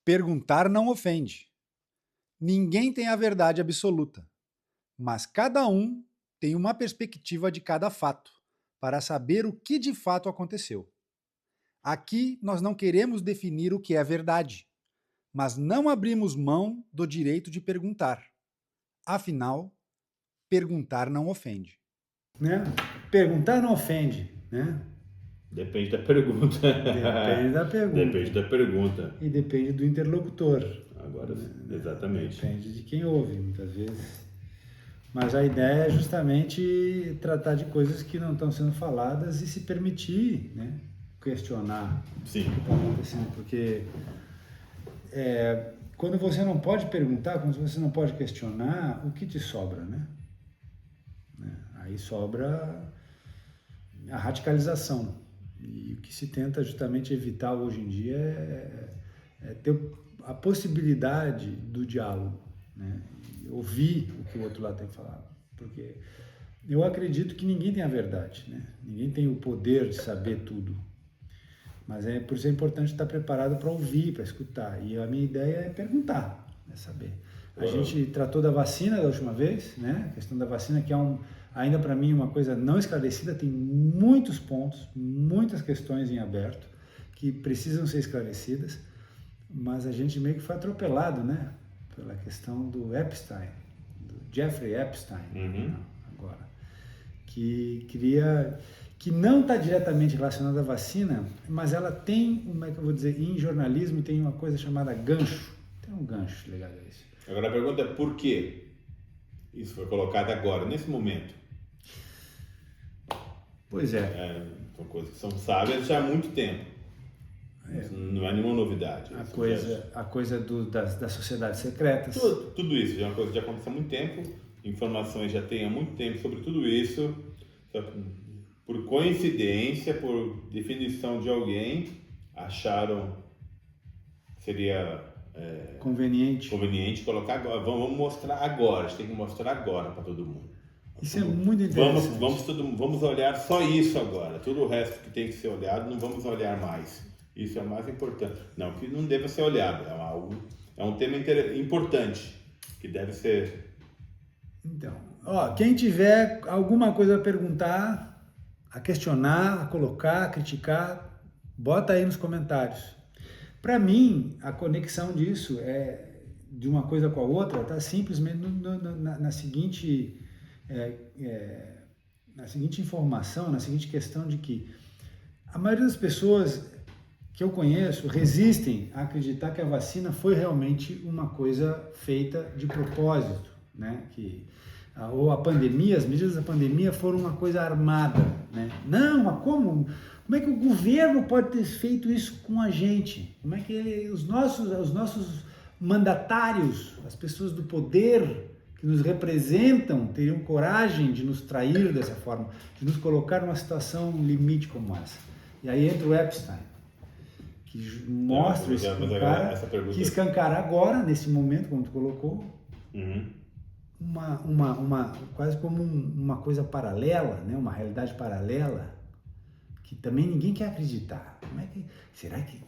Perguntar não ofende. Ninguém tem a verdade absoluta, mas cada um tem uma perspectiva de cada fato, para saber o que de fato aconteceu. Aqui nós não queremos definir o que é verdade, mas não abrimos mão do direito de perguntar. Afinal, perguntar não ofende. Né? Perguntar não ofende, né? Depende da pergunta. Depende da pergunta. Depende da pergunta. E depende do interlocutor. Agora, exatamente. Depende de quem ouve, muitas vezes. Mas a ideia é justamente tratar de coisas que não estão sendo faladas e se permitir, né, questionar Sim. o que está acontecendo. Porque quando você não pode perguntar, quando você não pode questionar, o que te sobra, né? Aí sobra a radicalização. E o que se tenta justamente evitar hoje em dia é ter a possibilidade do diálogo, né? E ouvir o que o outro lado tem falado. Porque eu acredito que ninguém tem a verdade, né? Ninguém tem o poder de saber tudo. Mas por isso é importante estar preparado para ouvir, para escutar. E a minha ideia é perguntar, é saber. A gente tratou da vacina da última vez, né? A questão da vacina, que é ainda para mim uma coisa não esclarecida, tem muitos pontos, muitas questões em aberto que precisam ser esclarecidas, mas a gente meio que foi atropelado, né? Pela questão do Epstein, do Jeffrey Epstein, agora, que não está diretamente relacionada à vacina, mas ela tem, como é que eu vou dizer, em jornalismo tem uma coisa chamada gancho. Tem um gancho legal a isso. Agora a pergunta é por que isso foi colocado agora, nesse momento? Pois é. São coisas que são sábias já há muito tempo. Não é nenhuma novidade. A coisa das sociedades secretas. Tudo isso já é uma coisa que já acontece há muito tempo. Informações já tem há muito tempo sobre tudo isso. Por coincidência, por definição de alguém, acharam que seria conveniente colocar agora. Vamos mostrar agora, a gente tem que mostrar agora para todo mundo. Isso é muito interessante. Vamos olhar só isso agora. Tudo o resto que tem que ser olhado, não vamos olhar mais. Isso é o mais importante. Não que não deva ser olhado, é um tema importante que deve ser. Então, quem tiver alguma coisa a perguntar, a questionar, a colocar, a criticar, bota aí nos comentários. Para mim, a conexão disso de uma coisa com a outra está simplesmente na seguinte informação, na seguinte questão de que a maioria das pessoas que eu conheço resistem a acreditar que a vacina foi realmente uma coisa feita de propósito, né? Ou a pandemia, as medidas da pandemia foram uma coisa armada, né? Não, mas como é que o governo pode ter feito isso com a gente? Como é que os nossos mandatários, as pessoas do poder que nos representam, teriam coragem de nos trair dessa forma, de nos colocar numa situação limite como essa? E aí entra o Epstein, que mostra isso para um cara que escancara agora, nesse momento, como tu colocou, quase como uma coisa paralela, né? Uma realidade paralela, que também ninguém quer acreditar. Será que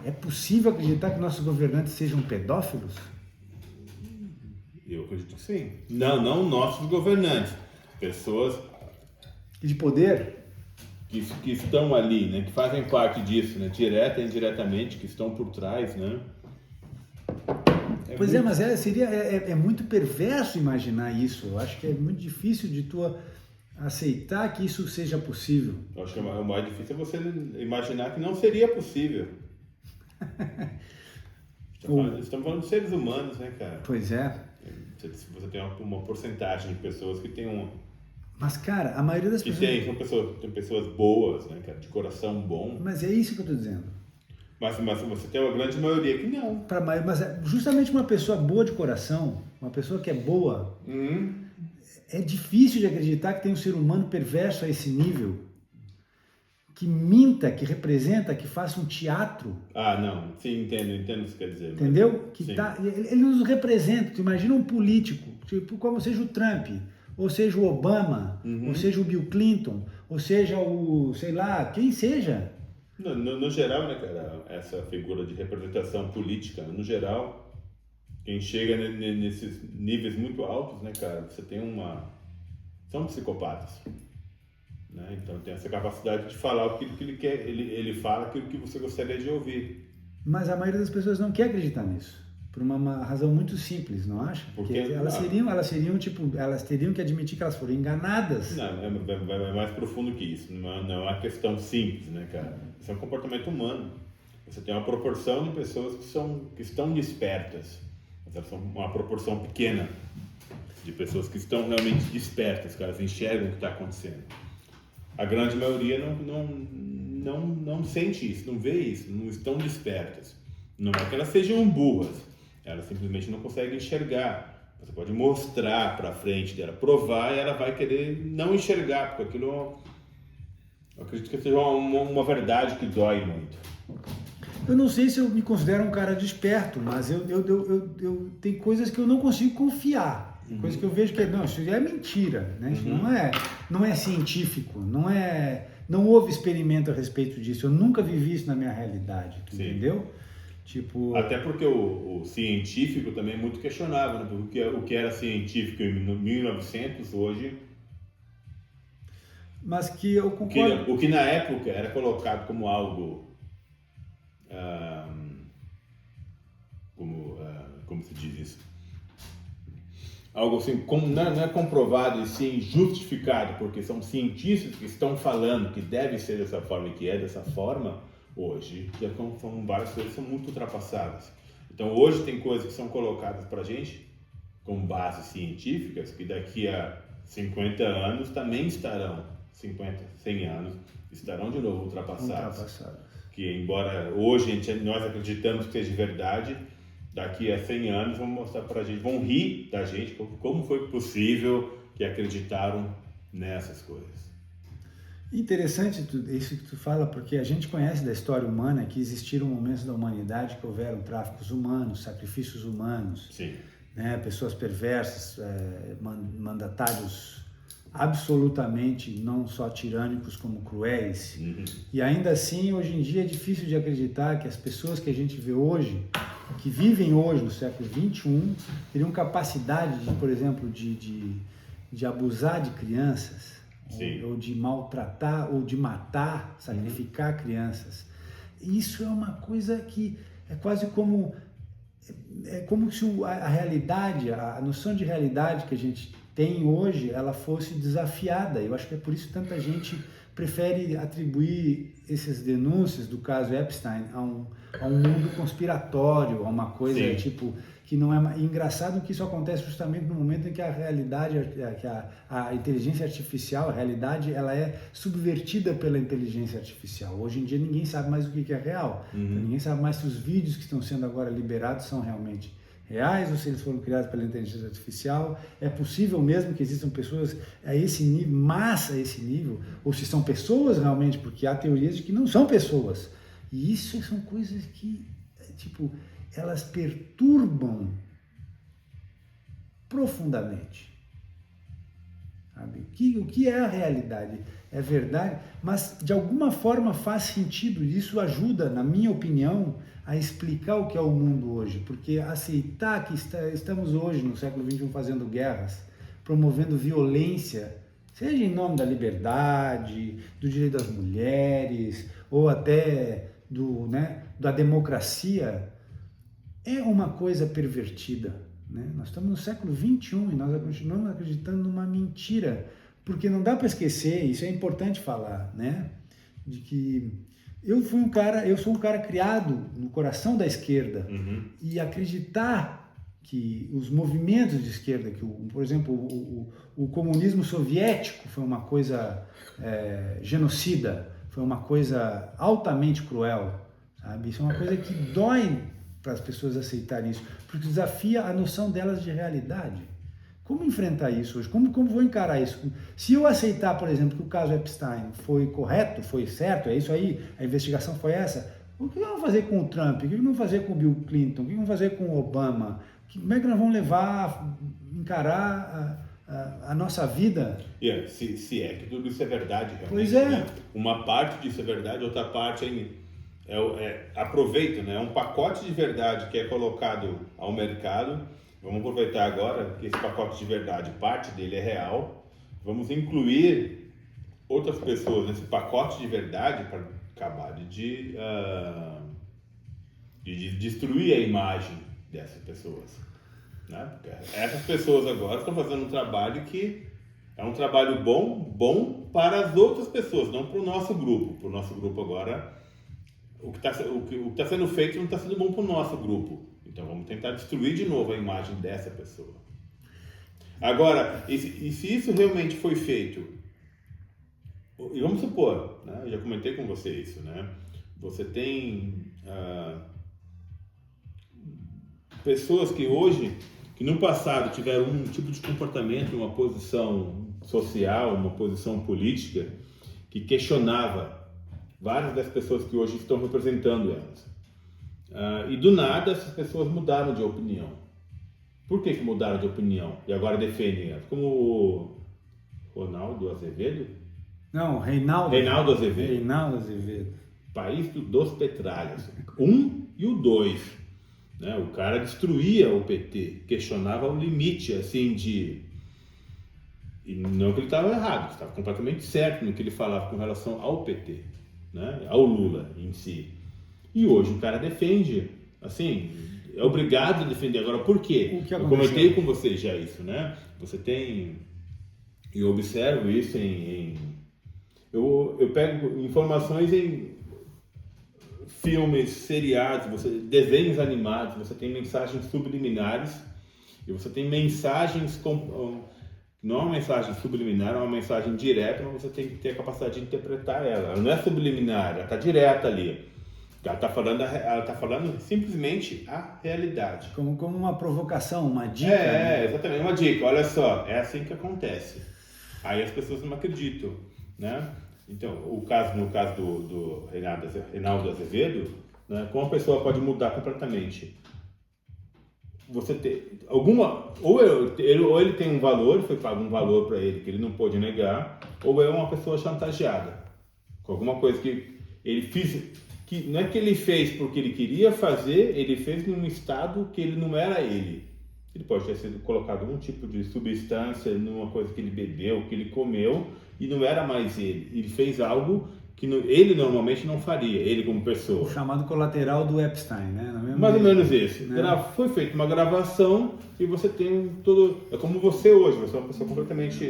é possível acreditar que nossos governantes sejam pedófilos? Eu acredito que sim. Não nossos governantes, pessoas de poder que estão ali, né, que fazem parte disso, né, direta e indiretamente, que estão por trás, né? Mas é muito perverso imaginar isso. Eu acho que é muito difícil de tu aceitar que isso seja possível. Eu acho que o mais difícil é você imaginar que não seria possível. Estamos falando de seres humanos, né, cara? Pois é. Você tem uma porcentagem de pessoas que tem um... Mas, cara, a maioria das pessoas... Tem pessoas boas, né, cara, de coração bom. Mas é isso que eu tô dizendo. Mas você tem uma grande maioria que não. Mas justamente uma pessoa boa de coração, uma pessoa que é boa, é difícil de acreditar que tem um ser humano perverso a esse nível, que minta, que representa, que faça um teatro. Não. Sim, entendo o que você quer dizer. Entendeu? Ele nos representa. Tu imagina um político, tipo como seja o Trump, ou seja o Obama, ou seja o Bill Clinton, ou seja o, sei lá, quem seja. No geral, né, cara, essa figura de representação política, no geral, quem chega nesses níveis muito altos, né, cara, são psicopatas, né? Então tem essa capacidade de falar aquilo que ele quer, ele fala aquilo que você gostaria de ouvir. Mas a maioria das pessoas não quer acreditar nisso. Por uma razão muito simples, não acha? Porque elas teriam que admitir que elas foram enganadas. Não, é mais profundo que isso. Não é uma questão simples, né, cara? Isso é um comportamento humano. Você tem uma proporção de pessoas que estão despertas. Mas elas são uma proporção pequena de pessoas que estão realmente despertas, que elas enxergam o que está acontecendo. A grande maioria não sente isso, não vê isso, não estão despertas. Não é que elas sejam burras, elas simplesmente não conseguem enxergar. Você pode mostrar para frente dela, provar, e ela vai querer não enxergar, porque aquilo, eu acredito que seja uma verdade que dói muito. Eu não sei se eu me considero um cara desperto, mas eu tem coisas que eu não consigo confiar. Coisas que eu vejo que não, isso é mentira, né? Isso não é científico, não houve experimento a respeito disso. Eu nunca vivi isso na minha realidade, entendeu? Tipo... Até porque o científico também é muito questionável, né? Porque o que era científico em 1900, hoje... Mas que eu concordo... O que na época era colocado como algo... como se diz isso? Algo assim, não é comprovado e sim justificado, porque são cientistas que estão falando que deve ser dessa forma e que é dessa forma. Hoje, já são várias coisas que são muito ultrapassadas. Então, hoje tem coisas que são colocadas para a gente com bases científicas que daqui a 50 anos também estarão, 50, 100 anos, estarão de novo ultrapassadas. Que embora hoje nós acreditamos que seja verdade, daqui a 100 anos vão mostrar para a gente, vão rir da gente, como foi possível que acreditaram nessas coisas. Interessante isso que tu fala, porque a gente conhece da história humana que existiram momentos da humanidade que houveram tráficos humanos, sacrifícios humanos, né? Pessoas perversas, mandatários absolutamente não só tirânicos como cruéis. E ainda assim, hoje em dia é difícil de acreditar que as pessoas que a gente vê hoje, que vivem hoje no século XXI, teriam capacidade de, por exemplo, de abusar de crianças, ou de maltratar, ou de matar, sacrificar crianças. Isso é uma coisa que é quase como... É como se a realidade, a noção de realidade que a gente tem hoje, ela fosse desafiada. Eu acho que é por isso que tanta gente prefere atribuir essas denúncias do caso Epstein a um mundo conspiratório, a uma coisa tipo... que não é engraçado que isso acontece justamente no momento em que a realidade, que a inteligência artificial, a realidade, ela é subvertida pela inteligência artificial. Hoje em dia ninguém sabe mais o que é real. Então, ninguém sabe mais se os vídeos que estão sendo agora liberados são realmente reais ou se eles foram criados pela inteligência artificial. É possível mesmo que existam pessoas a esse nível, massa a esse nível, ou se são pessoas realmente, porque há teorias de que não são pessoas. E isso são coisas que, tipo... elas perturbam profundamente. Sabe? O que é a realidade? É verdade, mas de alguma forma faz sentido, e isso ajuda, na minha opinião, a explicar o que é o mundo hoje, porque aceitar que estamos hoje, no século XXI, fazendo guerras, promovendo violência, seja em nome da liberdade, do direito das mulheres, ou até da democracia, é uma coisa pervertida, né? Nós estamos no século XXI e nós continuamos acreditando numa mentira, porque não dá para esquecer, isso é importante falar, né? De que eu sou um cara criado no coração da esquerda, e acreditar que os movimentos de esquerda, por exemplo, o comunismo soviético foi uma coisa genocida, foi uma coisa altamente cruel, sabe? Isso é uma coisa que dói para as pessoas aceitarem isso, porque desafia a noção delas de realidade. Como enfrentar isso hoje? Como vou encarar isso? Se eu aceitar, por exemplo, que o caso Epstein foi correto, foi certo, é isso aí, a investigação foi essa, o que vamos fazer com o Trump? O que vamos fazer com o Bill Clinton? O que vamos fazer com o Obama? Como é que nós vamos encarar a nossa vida... Se é que tudo isso é verdade, realmente. Pois é. Né? Uma parte disso é verdade, outra parte aproveita, né? É um pacote de verdade que é colocado ao mercado. Vamos aproveitar agora que esse pacote de verdade, parte dele é real. Vamos incluir outras pessoas nesse pacote de verdade para acabar de destruir a imagem dessas pessoas. Né? Porque essas pessoas agora estão fazendo um trabalho que é um trabalho bom para as outras pessoas, não para o nosso grupo. Para o nosso grupo agora, o que está sendo feito não está sendo bom para o nosso grupo. Então vamos tentar destruir de novo a imagem dessa pessoa. Agora, e se isso realmente foi feito, e vamos supor, né? Eu já comentei com você isso, né? Você tem pessoas que no passado tiveram um tipo de comportamento, uma posição social, uma posição política, que questionava várias das pessoas que hoje estão representando elas. E do nada essas pessoas mudaram de opinião. Por que mudaram de opinião? E agora defendem elas? Como o Ronaldo Azevedo? Não, Reinaldo Azevedo. Reinaldo Azevedo. País dos Petralhas. 1 e o 2. Né? O cara destruía o PT, questionava o limite, assim, de... E não que ele estava errado, estava completamente certo no que ele falava com relação ao PT, né? Ao Lula em si. E hoje o cara defende, assim, é obrigado a defender. Agora, por quê? Eu comentei com vocês já isso, né? Você tem... Eu observo isso eu pego informações em filmes, seriados, desenhos animados, você tem mensagens subliminares e você tem mensagens não é uma mensagem subliminar, é uma mensagem direta, mas você tem que ter a capacidade de interpretar ela. Ela não é subliminar, ela está direta ali. Ela está falando simplesmente a realidade. Como uma provocação, uma dica. Né? Exatamente, uma dica. Olha só, é assim que acontece. Aí as pessoas não acreditam, né? Então, no caso do Reinaldo Azevedo, né, como a pessoa pode mudar completamente? Você tem ou ele tem um valor, foi pago um valor para ele que ele não pôde negar, ou é uma pessoa chantageada com alguma coisa que ele fez, que não é que ele fez porque ele queria fazer, ele fez num estado que ele não era ele. Ele pode ter sido colocado um tipo de substância numa coisa que ele bebeu, que ele comeu, e não era mais ele. Ele fez algo que ele normalmente não faria, ele como pessoa. O chamado colateral do Epstein, né? Mais ou menos isso. Né? Foi feita uma gravação e você tem todo... É como você hoje, você é uma pessoa completamente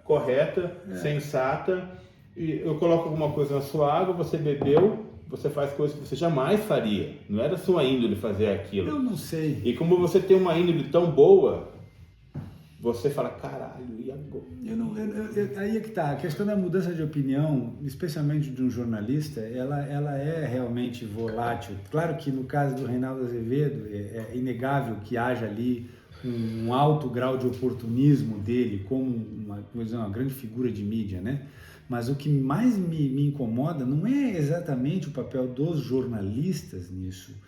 correta, sensata, e eu coloco alguma coisa na sua água, você bebeu, você faz coisas que você jamais faria. Não era sua índole fazer aquilo. Eu não sei. E como você tem uma índole tão boa, você fala, caralho, e agora? Aí é que tá. A questão da mudança de opinião, especialmente de um jornalista, ela é realmente volátil. Claro que no caso do Reinaldo Azevedo, é inegável que haja ali um alto grau de oportunismo dele como uma grande figura de mídia, né? Mas o que mais me incomoda não é exatamente o papel dos jornalistas nisso,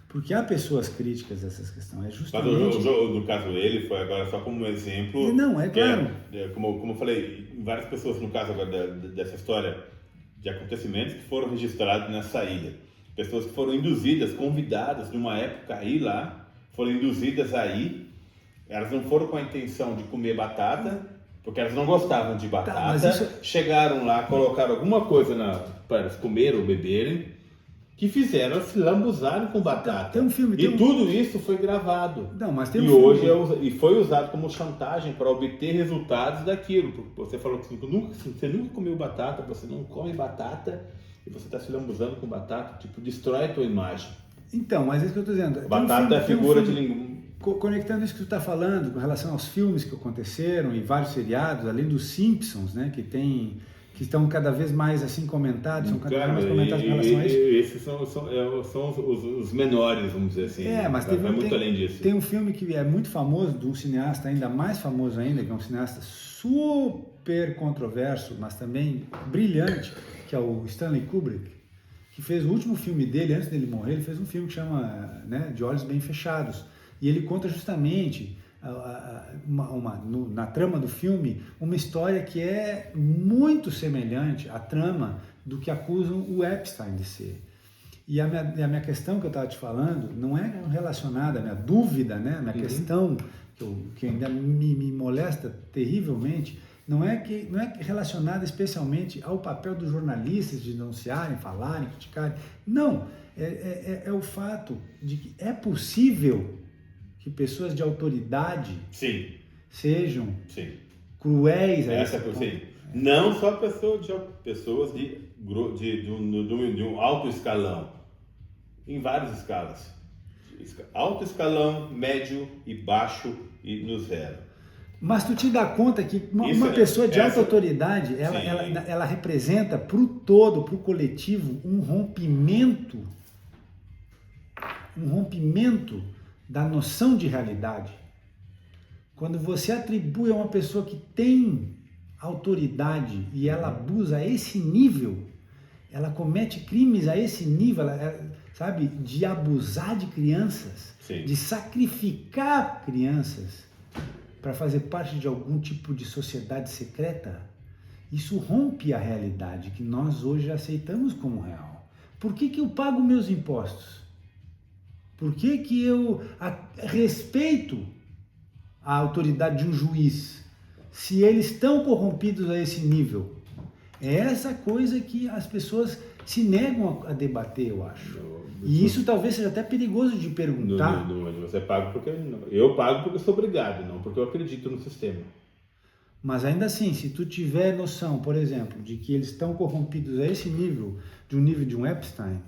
porque há pessoas críticas a essas questões. É justamente... No caso ele foi agora só como um exemplo. Não, é claro. Como eu falei, várias pessoas no caso agora dessa história de acontecimentos que foram registrados nessa ilha. Pessoas que foram induzidas, convidadas numa época a ir lá, foram induzidas a ir. Elas não foram com a intenção de comer batata, porque elas não gostavam de batata. Tá, chegaram lá, colocaram alguma coisa para elas comerem ou beberem, que fizeram elas se lambuzarem com batata. Tem um filme, tudo isso foi gravado. Não, mas tem e hoje foi usado como chantagem para obter resultados daquilo. Porque você falou que você nunca comeu batata, você não come batata e você está se lambuzando com batata, tipo, destrói a tua imagem. Então, mas é isso que eu estou dizendo. Batata é figura de linguagem. Conectando isso que tu está falando com relação aos filmes que aconteceram e vários seriados, além dos Simpsons, né, que estão cada vez mais assim comentados, são cada vez mais comentados com relação a isso. Esses são os menores, vamos dizer assim. Mas vai muito além disso. Tem um filme que é muito famoso, de um cineasta ainda mais famoso ainda, que é um cineasta super controverso, mas também brilhante, que é o Stanley Kubrick, que fez o último filme dele, antes dele morrer, ele fez um filme que chama, né, De Olhos Bem Fechados. E ele conta justamente na trama do filme, uma história que é muito semelhante à trama do que acusam o Epstein de ser. E a minha questão que eu estava te falando não é relacionada, a minha dúvida, né? A minha questão, que ainda me molesta terrivelmente, não é relacionada especialmente ao papel dos jornalistas de denunciarem, falarem, criticarem. Não, é o fato de que é possível que pessoas de autoridade Sim. sejam Sim. cruéis a Essa esse sim. ponto. Não só pessoas de um alto escalão, em várias escalas. Alto escalão, médio e baixo e no zero. Mas tu te dá conta que uma pessoa de alta autoridade, ela representa para o todo, para o coletivo, um rompimento da noção de realidade. Quando você atribui a uma pessoa que tem autoridade e ela abusa a esse nível, ela comete crimes a esse nível, sabe, de abusar de crianças, Sim. de sacrificar crianças para fazer parte de algum tipo de sociedade secreta, isso rompe a realidade que nós hoje aceitamos como real. Por que eu pago meus impostos? Por que eu respeito a autoridade de um juiz se eles estão corrompidos a esse nível? É essa coisa que as pessoas se negam a debater, eu acho. E isso talvez seja até perigoso de perguntar. Você paga porque... Eu pago porque eu sou obrigado, não porque eu acredito no sistema. Mas ainda assim, se tu tiver noção, por exemplo, de que eles estão corrompidos a esse nível, de um nível de um Epstein,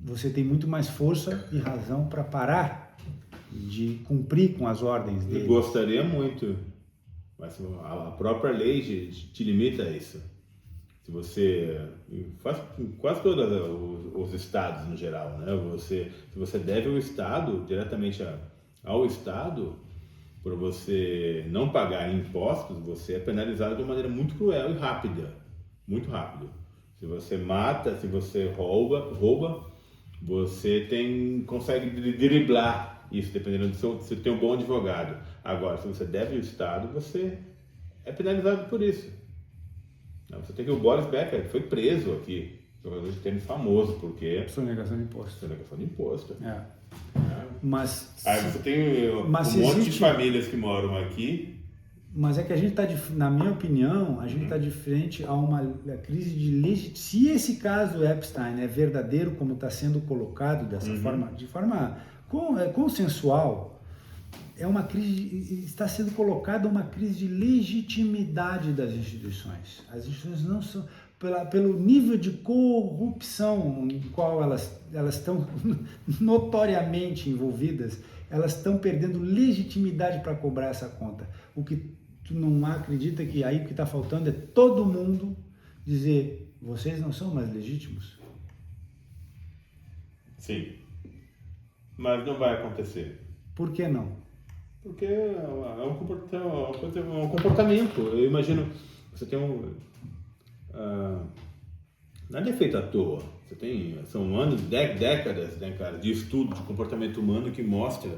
você tem muito mais força e razão para parar de cumprir com as ordens dele. Eu gostaria muito, mas a própria lei te limita a isso. Se você faz quase todos os estados no geral, né? Se você deve ao estado, diretamente ao estado, por você não pagar impostos, você é penalizado de uma maneira muito cruel e rápida, muito rápido. Se você mata, se você rouba, você consegue driblar isso, dependendo se você tem um bom advogado. Agora, se você deve ao estado, você é penalizado por isso. Você tem que o Boris Becker foi preso aqui, jogador de tênis famoso, porque... Sonegação de imposto. Sonegação de imposto. Mas... Aí você tem um monte de famílias que moram aqui. Mas é que a gente está, na minha opinião, a gente está de frente a uma crise de legitimidade. Se esse caso Epstein é verdadeiro, como está sendo colocado dessa forma, de forma consensual, é uma crise, está sendo colocada uma crise de legitimidade das instituições. As instituições não são, pelo nível de corrupção em qual elas estão notoriamente envolvidas, elas estão perdendo legitimidade para cobrar essa conta. O que tu não acredita que aí o que está faltando é todo mundo dizer, vocês não são mais legítimos? Sim, mas não vai acontecer. Por que não? Porque é um comportamento. Eu imagino, você tem nada é feito à toa. São anos, décadas, né, cara, de estudo de comportamento humano que mostra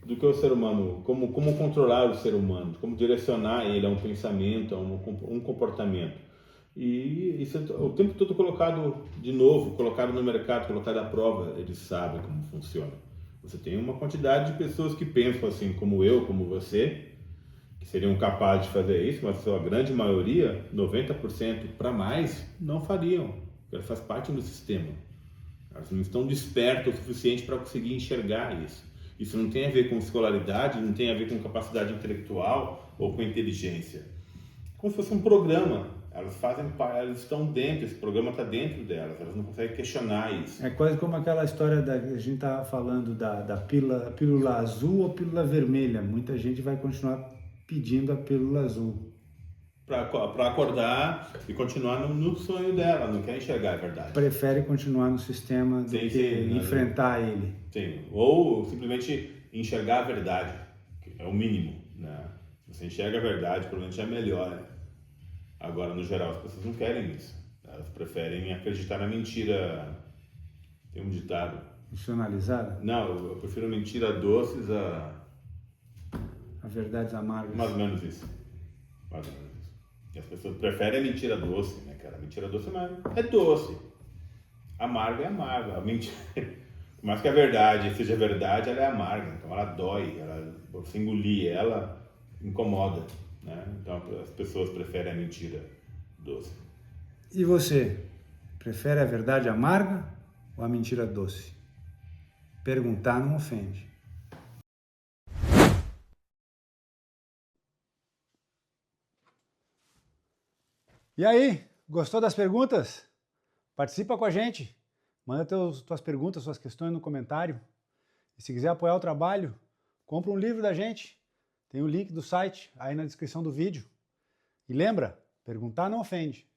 do que é o ser humano, como controlar o ser humano, como direcionar ele a um pensamento, a um comportamento. E isso é o tempo todo colocado de novo, colocado no mercado, colocado à prova, eles sabem como funciona. Você tem uma quantidade de pessoas que pensam assim, como eu, como você, que seriam capazes de fazer isso, mas a grande maioria, 90% para mais, não fariam. Elas fazem parte do sistema. Elas não estão despertas o suficiente para conseguir enxergar isso. Isso não tem a ver com escolaridade, não tem a ver com capacidade intelectual ou com inteligência. Como se fosse um programa. Elas estão dentro, esse programa está dentro delas, elas não conseguem questionar isso. É quase como aquela história a gente estava falando da pílula azul ou pílula vermelha. Muita gente vai continuar pedindo a pílula azul. Para acordar e continuar no sonho dela, não quer enxergar a verdade. Prefere continuar no sistema do que enfrentar ele. Sim, ou simplesmente enxergar a verdade, que é o mínimo, né? Se você enxerga a verdade, provavelmente é melhor, né? Agora, no geral, as pessoas não querem isso. Elas preferem acreditar na mentira. Tem um ditado, Institucionalizada? Não, eu prefiro mentira doces A verdades amargas. mais ou menos isso. Mais ou menos isso. E as pessoas preferem a mentira doce, né, cara? A mentira doce é doce. Amarga é amarga. A mentira... Por mais que a verdade seja verdade, ela é amarga. Então ela dói. Você engolir ela incomoda, né? Então as pessoas preferem a mentira doce. E você? Prefere a verdade amarga ou a mentira doce? Perguntar não ofende. E aí, gostou das perguntas? Participa com a gente. Manda tuas perguntas, suas questões no comentário. E se quiser apoiar o trabalho, compra um livro da gente. Tem o link do site aí na descrição do vídeo. E lembra, perguntar não ofende.